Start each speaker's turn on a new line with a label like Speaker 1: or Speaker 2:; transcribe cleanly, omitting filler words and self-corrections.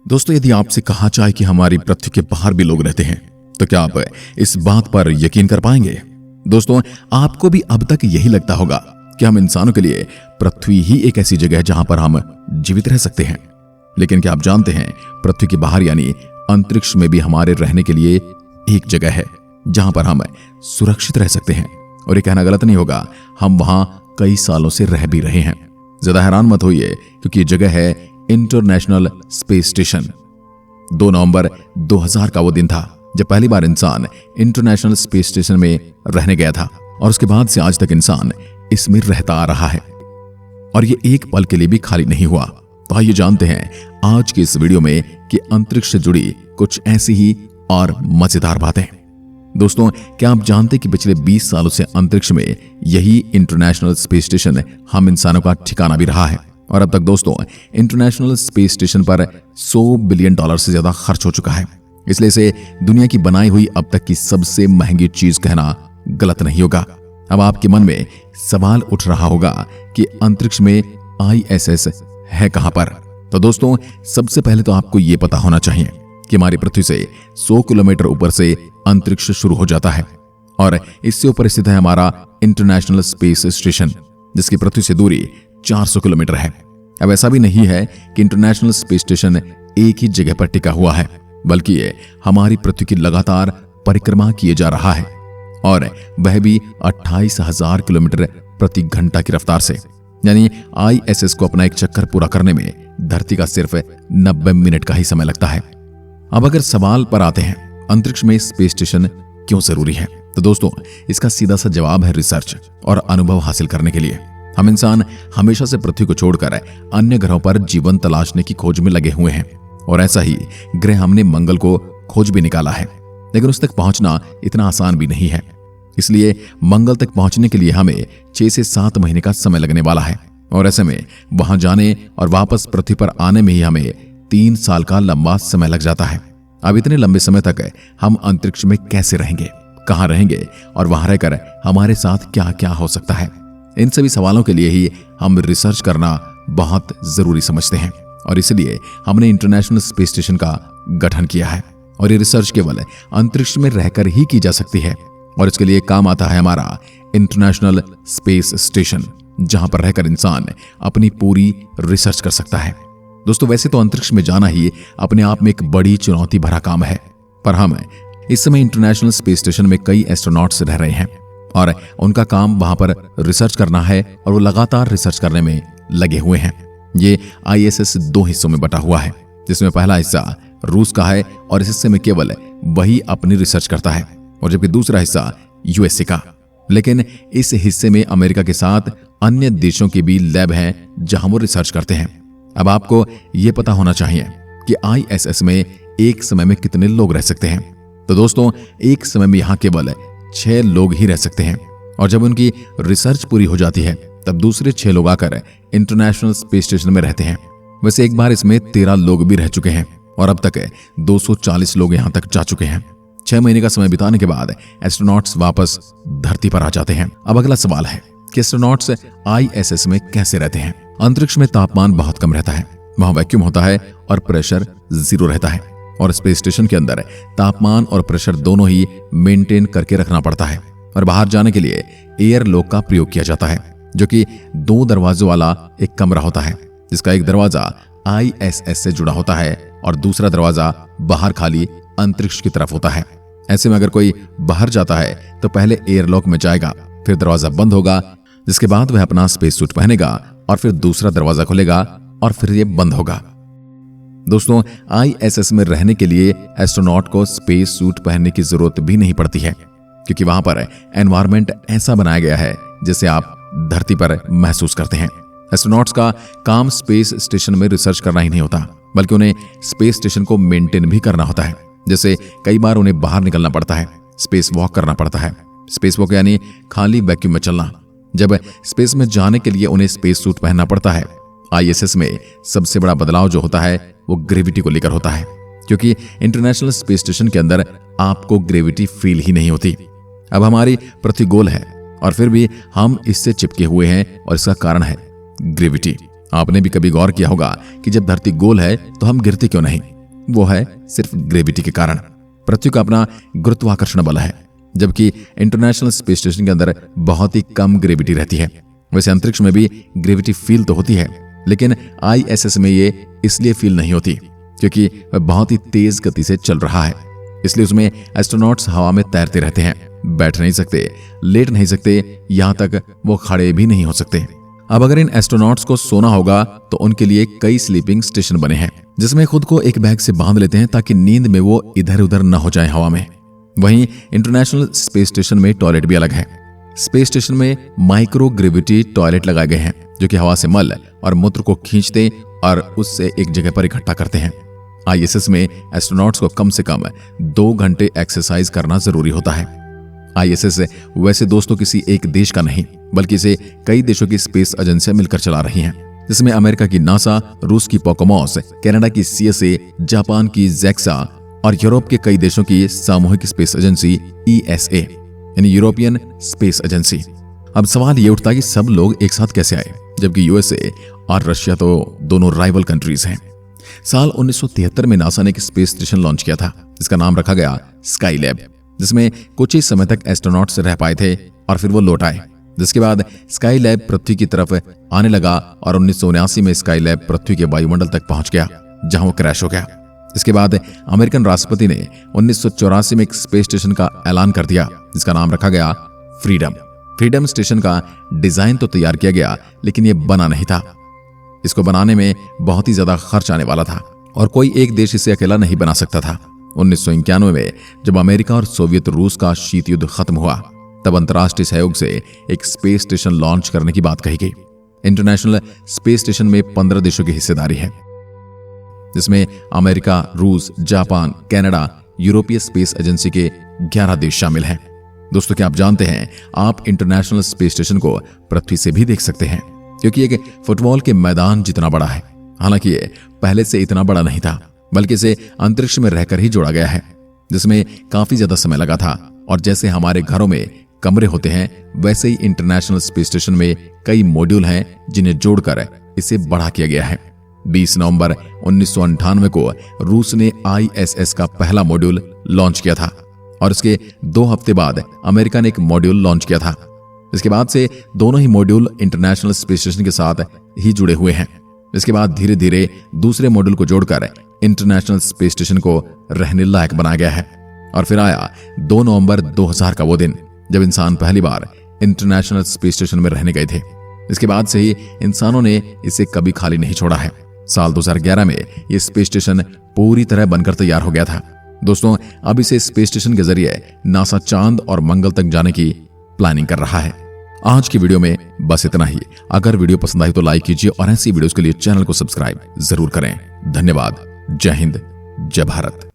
Speaker 1: दोस्तों, यदि आपसे कहा जाए कि हमारी पृथ्वी के बाहर भी लोग रहते हैं तो क्या आप इस बात पर यकीन कर पाएंगे? दोस्तों, आपको भी अब तक यही लगता होगा कि हम इंसानों के लिए पृथ्वी ही एक ऐसी जगह है जहां पर हम जीवित रह सकते हैं। लेकिन क्या आप जानते हैं, पृथ्वी के बाहर यानी अंतरिक्ष में भी हमारे रहने के लिए एक जगह है जहां पर हम सुरक्षित रह सकते हैं। और ये कहना गलत नहीं होगा, हम वहां कई सालों से रह भी रहे हैं। ज्यादा हैरान मत होइए, क्योंकि ये जगह है इंटरनेशनल स्पेस स्टेशन। 2 नवंबर 2000 का वो दिन था जब पहली बार इंसान इंटरनेशनल स्पेस स्टेशन में रहने गया था, और उसके बाद से आज तक इंसान इसमें रहता आ रहा है और ये एक पल के लिए भी खाली नहीं हुआ। तो आइए जानते हैं आज की इस वीडियो में कि अंतरिक्ष से जुड़ी कुछ ऐसी ही और मजेदार बातें। दोस्तों, क्या आप जानते कि पिछले 20 सालों से अंतरिक्ष में यही इंटरनेशनल स्पेस स्टेशन हम इंसानों का ठिकाना भी रहा है। और अब तक दोस्तों, इंटरनेशनल स्पेस स्टेशन पर $100 बिलियन से ज्यादा खर्च हो चुका है। इसलिए इसे दुनिया की बनाई हुई अब तक की सबसे महंगी चीज कहना गलत नहीं होगा। अब आपके मन में सवाल उठ रहा होगा कि अंतरिक्ष में ISS है कहां पर? तो दोस्तों, सबसे पहले तो आपको यह पता होना चाहिए कि हमारी पृथ्वी से 100 किलोमीटर ऊपर से अंतरिक्ष शुरू हो जाता है और इससे ऊपर स्थित है हमारा इंटरनेशनल स्पेस स्टेशन, जिसकी पृथ्वी से दूरी 400 किलोमीटर है। अब ऐसा भी नहीं है कि इंटरनेशनल स्पेस स्टेशन एक ही जगह पर टिका हुआ है, बल्कि ये हमारी पृथ्वी की लगातार परिक्रमा किए जा रहा है, और वह भी 28,000 किलोमीटर प्रति घंटा की रफ्तार से। यानी ISS को अपना एक चक्कर पूरा करने में धरती का सिर्फ 90 मिनट का ही समय लगता है। अब अगर सवाल पर आते हैं, अंतरिक्ष में स्पेस स्टेशन क्यों जरूरी है, तो दोस्तों इसका सीधा सा जवाब है रिसर्च और अनुभव हासिल करने के लिए। हम इंसान हमेशा से पृथ्वी को छोड़कर अन्य ग्रहों पर जीवन तलाशने की खोज में लगे हुए हैं, और ऐसा ही ग्रह हमने मंगल को खोज भी निकाला है। लेकिन उस तक पहुंचना इतना आसान भी नहीं है। इसलिए मंगल तक पहुंचने के लिए हमें 6 से 7 महीने का समय लगने वाला है, और ऐसे में वहां जाने और वापस पृथ्वी पर आने में ही हमें 3 साल का लंबा समय लग जाता है। अब इतने लंबे समय तक हम अंतरिक्ष में कैसे रहेंगे, कहां रहेंगे, और वहां रहकर हमारे साथ क्या क्या हो सकता है? इन सभी सवालों के लिए ही हम रिसर्च करना बहुत जरूरी समझते हैं, और इसलिए हमने इंटरनेशनल स्पेस स्टेशन का गठन किया है। और ये रिसर्च केवल अंतरिक्ष में रहकर ही की जा सकती है, और इसके लिए काम आता है हमारा इंटरनेशनल स्पेस स्टेशन, जहां पर रहकर इंसान अपनी पूरी रिसर्च कर सकता है। दोस्तों, वैसे तो अंतरिक्ष में जाना ही अपने आप में एक बड़ी चुनौती भरा काम है, पर हम इस समय इंटरनेशनल स्पेस स्टेशन में कई एस्ट्रोनॉट्स रह रहे हैं, और उनका काम वहां पर रिसर्च करना है, और वो लगातार रिसर्च करने में लगे हुए हैं। ये ISS 2 हिस्सों में बटा हुआ है, जिसमें पहला हिस्सा रूस का है और इस हिस्से में केवल वही अपनी रिसर्च करता है, और जबकि दूसरा हिस्सा USA का। लेकिन इस हिस्से में अमेरिका के साथ अन्य देशों के भी लैब हैं जहां वो रिसर्च करते हैं। अब आपको यह पता होना चाहिए कि ISS में एक समय में कितने लोग रह सकते हैं। तो दोस्तों, एक समय में यहां केवल 6 लोग ही रह सकते हैं, और जब उनकी रिसर्च पूरी हो जाती है तब दूसरे 6 लोग आकर इंटरनेशनल स्पेस स्टेशन में रहते हैं। वैसे एक बार इसमें 13 लोग भी रह चुके हैं, और अब तक 240 लोग यहां तक जा चुके हैं। 6 महीने का समय बिताने के बाद एस्ट्रोनॉट्स वापस धरती पर आ जाते हैं। अब अगला सवाल है कि एस्ट्रोनॉट्स ISS में कैसे रहते हैं? अंतरिक्ष में तापमान बहुत कम रहता है, वहां वैक्यूम होता है और प्रेशर 0 रहता है, और स्पेस स्टेशन के अंदर तापमान और प्रेशर दोनों ही मेंटेन करके रखना पड़ता है। और बाहर जाने के लिए एयर लॉक का प्रयोग किया जाता है, जो कि 2 दरवाजों वाला एक कमरा होता है, जिसका एक दरवाजा ISS से जुड़ा होता है और दूसरा दरवाजा बाहर खाली अंतरिक्ष की तरफ होता है। ऐसे में अगर कोई बाहर जाता है तो पहले एयर लॉक में जाएगा, फिर दरवाजा बंद होगा, जिसके बाद वह अपना स्पेस सूट पहनेगा और फिर दूसरा दरवाजा खुलेगा और फिर ये बंद होगा। दोस्तों, ISS में रहने के लिए एस्ट्रोनॉट को स्पेस सूट पहनने की जरूरत भी नहीं पड़ती है, क्योंकि वहां पर एनवायरनमेंट ऐसा बनाया गया है जिसे आप धरती पर महसूस करते हैं। एस्ट्रोनॉट्स का काम स्पेस स्टेशन में रिसर्च करना ही नहीं होता, बल्कि उन्हें स्पेस स्टेशन को मेंटेन भी करना होता है। जैसे कई बार उन्हें बाहर निकलना पड़ता है, स्पेस वॉक करना पड़ता है। स्पेस वॉक यानी खाली वैक्यूम में चलना। जब स्पेस में जाने के लिए उन्हें स्पेस सूट पहनना पड़ता है। ISS में सबसे बड़ा बदलाव जो होता है वो ग्रेविटी को लेकर होता है, क्योंकि इंटरनेशनल स्पेस स्टेशन के अंदर आपको ग्रेविटी फील ही नहीं होती। अब हमारी पृथ्वी गोल है और फिर भी हम इससे चिपके हुए हैं, और इसका कारण है ग्रेविटी। आपने भी कभी गौर किया होगा कि जब धरती गोल है तो हम गिरते क्यों नहीं? वो है सिर्फ ग्रेविटी के कारण। पृथ्वी का अपना गुरुत्वाकर्षण बल है, जबकि इंटरनेशनल स्पेस स्टेशन के अंदर बहुत ही कम ग्रेविटी रहती है। वैसे अंतरिक्ष में भी ग्रेविटी फील तो होती है, लेकिन ISS में ये इसलिए फील नहीं होती क्योंकि वह बहुत ही तेज गति से चल रहा है। इसलिए उसमें एस्ट्रोनॉट्स हवा में तैरते रहते हैं, बैठ नहीं सकते, लेट नहीं सकते, यहां तक वो खड़े भी नहीं हो सकते। अब अगर इन एस्ट्रोनॉट्स को सोना होगा तो उनके लिए कई स्लीपिंग स्टेशन बने हैं, जिसमें खुद को एक बैग से बांध लेते हैं ताकि नींद में वो इधर उधर न हो जाए हवा में। वहीं इंटरनेशनल स्पेस स्टेशन में टॉयलेट भी अलग है। स्पेस स्टेशन में माइक्रो ग्रेविटी टॉयलेट लगाए गए हैं, जो कि हवा से मल और मूत्र को खींचते और उससे एक जगह पर इकट्ठा करते हैं। ISS में एस्ट्रोनॉट्स को कम से कम 2 घंटे एक्सरसाइज करना जरूरी होता है। ISS वैसे दोस्तों किसी एक देश का नहीं, बल्कि इसे कई देशों की स्पेस एजेंसियां मिलकर चला रही हैं, जिसमें अमेरिका की नासा, रूस की पोकोमॉस, कनाडा की CSA, जापान की JAXA और यूरोप के कई देशों की सामूहिक स्पेस एजेंसी ESA यानी यूरोपियन स्पेस एजेंसी। अब सवाल ये उठता है कि सब लोग एक साथ कैसे आए, जबकि USA और रशिया तो दोनों राइवल कंट्रीज हैं। साल 1973 में नासा ने एक स्पेस स्टेशन लॉन्च किया था, जिसका नाम रखा गया स्काईलैब, जिसमें कुछ ही समय तक एस्ट्रोनॉट्स रह पाए थे और फिर वो लौट आए। जिसके बाद स्काईलैब पृथ्वी की तरफ आने लगा और 1979 में स्काईलैब पृथ्वी के वायुमंडल तक पहुंच गया, जहां वो क्रैश हो गया। इसके बाद अमेरिकन राष्ट्रपति ने 1984 में एक स्पेस स्टेशन का ऐलान कर दिया, जिसका नाम रखा गया फ्रीडम स्टेशन का डिजाइन तो तैयार किया गया, लेकिन ये बना नहीं था। इसको बनाने में बहुत ही ज्यादा खर्च आने वाला था और कोई एक देश इसे अकेला नहीं बना सकता था। 1991 में जब अमेरिका और सोवियत रूस का शीत युद्ध खत्म हुआ, तब अंतर्राष्ट्रीय सहयोग से एक स्पेस स्टेशन लॉन्च करने की बात कही गई। इंटरनेशनल स्पेस स्टेशन में 15 देशों की हिस्सेदारी है, जिसमें अमेरिका, रूस, जापान, कनाडा, यूरोपीय स्पेस एजेंसी के 11 देश शामिल हैं। दोस्तों, क्या आप जानते हैं आप इंटरनेशनल स्पेस स्टेशन को पृथ्वी से भी देख सकते हैं, क्योंकि एक फुटबॉल के मैदान जितना बड़ा है। हालांकि ये पहले से इतना बड़ा नहीं था, बल्कि इसे अंतरिक्ष में रहकर ही जोड़ा गया है, जिसमें काफी ज्यादा समय लगा था। और जैसे हमारे घरों में कमरे होते हैं, वैसे ही इंटरनेशनल स्पेस स्टेशन में कई मॉड्यूल हैं जिन्हें जोड़कर इसे बड़ा किया गया है। 20 नवंबर 1998 को रूस ने ISS का पहला मॉड्यूल लॉन्च किया था और इसके 2 हफ्ते बाद अमेरिका ने एक मॉड्यूल लॉन्च किया था। इसके बाद से दोनों ही मॉड्यूल इंटरनेशनल स्पेस स्टेशन के साथ ही जुड़े हुए हैं। इसके बाद धीरे धीरे दूसरे मॉड्यूल को जोड़कर इंटरनेशनल स्पेस स्टेशन को रहने लायक बनाया गया है। और फिर आया 2 नवंबर 2000 का वो दिन, जब इंसान पहली बार इंटरनेशनल स्पेस स्टेशन में रहने गए थे। इसके बाद से ही इंसानों ने इसे कभी खाली नहीं छोड़ा है। साल 2011 में यह स्पेस स्टेशन पूरी तरह बनकर तैयार हो गया था। दोस्तों, अब इसे स्पेस स्टेशन के जरिए नासा चांद और मंगल तक जाने की प्लानिंग कर रहा है। आज की वीडियो में बस इतना ही। अगर वीडियो पसंद आई तो लाइक कीजिए और ऐसी वीडियोस के लिए चैनल को सब्सक्राइब जरूर करें। धन्यवाद। जय हिंद, जय भारत।